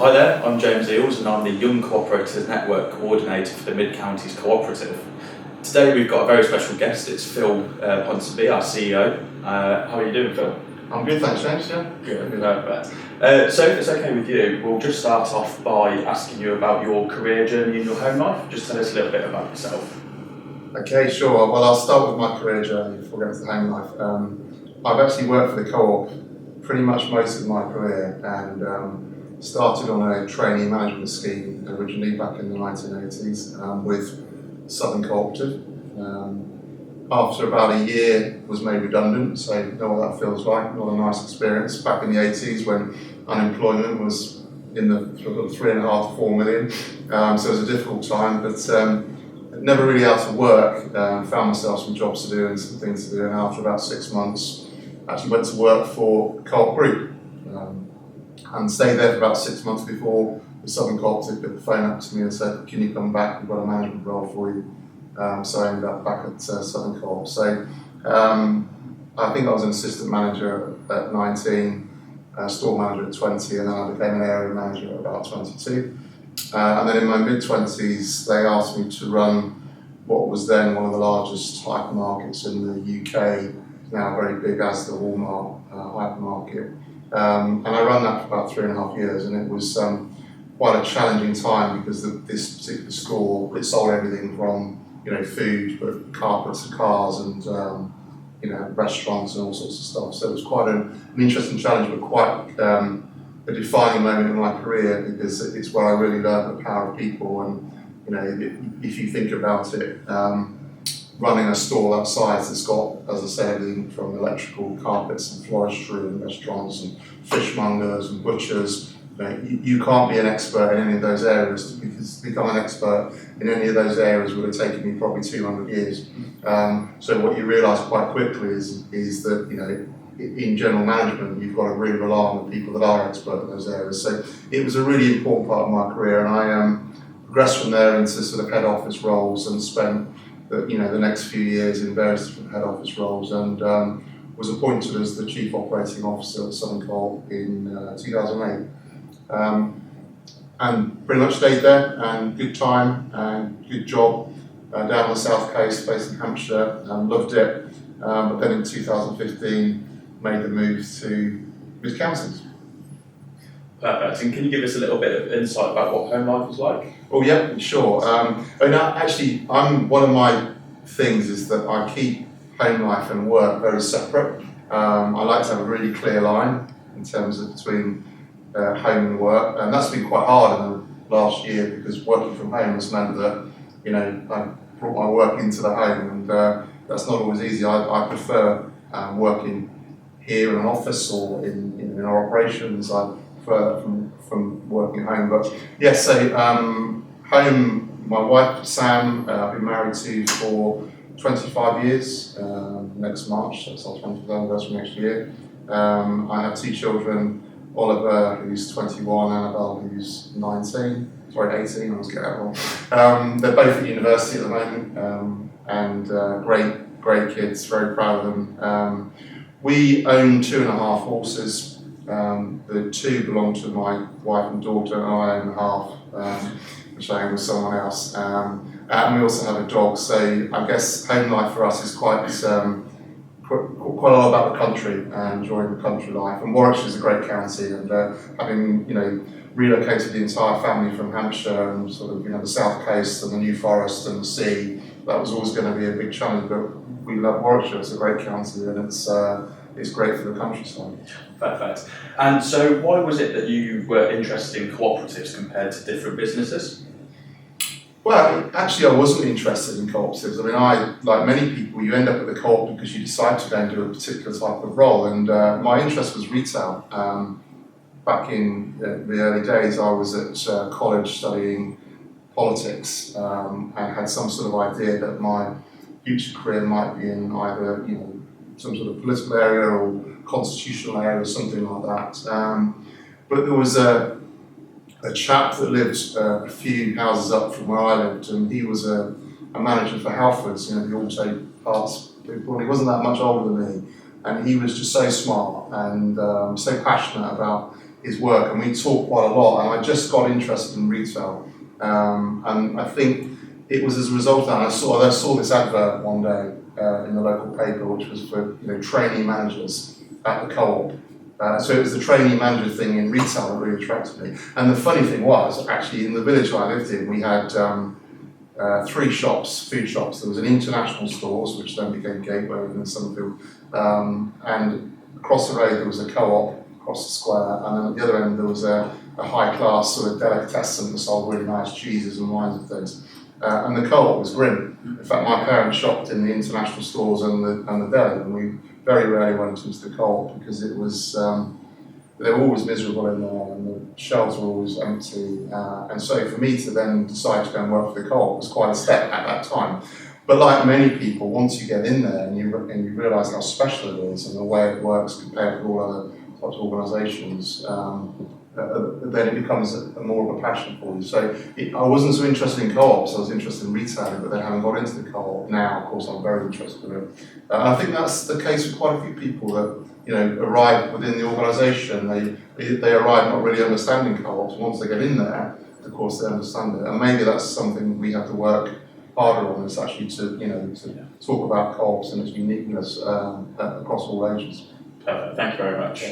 Hi there, I'm James Eales and I'm the Young Cooperatives Network Coordinator for the Mid-Counties Co-operative. Today we've got a very special guest, it's Phil Ponsonby, our CEO. How are you doing, Phil? I'm good, thanks James, yeah. Good, perfect. So if it's okay with you, we'll just start off by asking you about your career journey in your home life. Just tell us a little bit about yourself. Okay, sure. Well, I'll start with my career journey before going to the home life. I've actually worked for the Co-op pretty much most of my career and started on a trainee management scheme originally back in the 1980s with Southern Co-operative. After about a year was made redundant, so you know what that feels like, not a nice experience. Back in the 80s when unemployment was in the sort of 3.5 to 4 million, so it was a difficult time, but never really out of work, found myself some jobs to do and some things to do, and after about 6 months actually went to work for Co-op Group and stayed there for about 6 months before the Southern Co-operative put the phone up to me and said, can you come back, we've got a management role for you. So I ended up back at Southern Co-op. So I think I was an assistant manager at 19, store manager at 20, and then I became an area manager at about 22. And then in my mid-20s, they asked me to run what was then one of the largest hypermarkets in the UK, now very big as the Walmart hypermarket. And I ran that for about 3.5 years, and it was quite a challenging time because this particular store, it sold everything from food, but carpets and cars and restaurants and all sorts of stuff. So it was quite an interesting challenge, but quite a defining moment in my career because it's where I really learned the power of people. And if you think about it, running a store that size that's got, as I say, everything from electrical, carpets and floristry and restaurants and fishmongers and butchers. You can't be an expert in any of those areas, because to become an expert in any of those areas would have taken me probably 200 years. So what you realise quite quickly is that in general management you've got to really rely on the people that are expert in those areas. So it was a really important part of my career, and I progressed from there into sort of head office roles and spent the next few years in various different head office roles, and was appointed as the Chief Operating Officer at Southern Co-op in 2008. And pretty much stayed there, and good time and good job down on the south coast, based in Hampshire, loved it, but then in 2015 made the move to mid-counties. Perfect, and can you give us a little bit of insight about what home life was like? Oh yeah, sure. Actually, one of my things is that I keep home life and work very separate. I like to have a really clear line in terms of between home and work, and that's been quite hard in the last year because working from home has meant that I brought my work into the home, and that's not always easy. I prefer working here in an office or in our operations. I prefer that from working at home. But yes, so home, my wife Sam, I've been married to for 25 years. Next March, that's our 20th anniversary next year. I have 2 children. Oliver, who's 21, Annabelle, who's 18, I was getting that wrong. They're both at university at the moment, and great kids, very proud of them. We own 2.5 horses. The 2 belong to my wife and daughter, and I own half, which I own with someone else. And we also have a dog, so I guess home life for us is quite a lot about the country and enjoying the country life. And Warwickshire is a great county, and having relocated the entire family from Hampshire and sort of the south coast and the New Forest and the sea, that was always going to be a big challenge. But we love Warwickshire; it's a great county, and it's great for the countryside. Perfect. And so, why was it that you were interested in cooperatives compared to different businesses? Well, actually, I wasn't interested in cooperatives. I mean, like many people, you end up at the co-op because you decide to go and do a particular type of role, and my interest was retail. Back in the early days, I was at college studying politics, and had some sort of idea that my future career might be in either some sort of political area or constitutional area or something like that. But there was a chap that lived a few houses up from where I lived, and he was a manager for Halfords, the auto parts people. He wasn't that much older than me, and he was just so smart and so passionate about his work, and we talked quite a lot, and I just got interested in retail. And I think it was as a result of that, I saw this advert one day in the local paper, which was for trainee managers at the Co-op. So it was the trainee manager thing in retail that really attracted me. And the funny thing was, actually, in the village I lived in, we had 3 shops, food shops. There was an international stores, which then became Gateway in Summerfield, and across the road there was a Co-op across the square, and then at the other end there was a high-class sort of delicatessen that sold really nice cheeses and wines and things. And the Co-op was grim. In fact, my parents shopped in the international stores and the deli, and we very rarely went into the Co-op because it was they were always miserable in there, and the shelves were always empty. And so for me to then decide to go and work for the Co-op was quite a step at that time. But like many people, once you get in there and you realise how special it is and the way it works compared to all other types of organisations, then it becomes more of a passion for you. So I wasn't so interested in co-ops, I was interested in retailing, but then having got into the co-op now, of course, I'm very interested in it. And I think that's the case with quite a few people that arrive within the organisation. They arrive not really understanding co-ops. Once they get in there, of course, they understand it. And maybe that's something we have to work harder on, is actually to talk about co-ops and its uniqueness across all ages. Perfect. Thank you very much.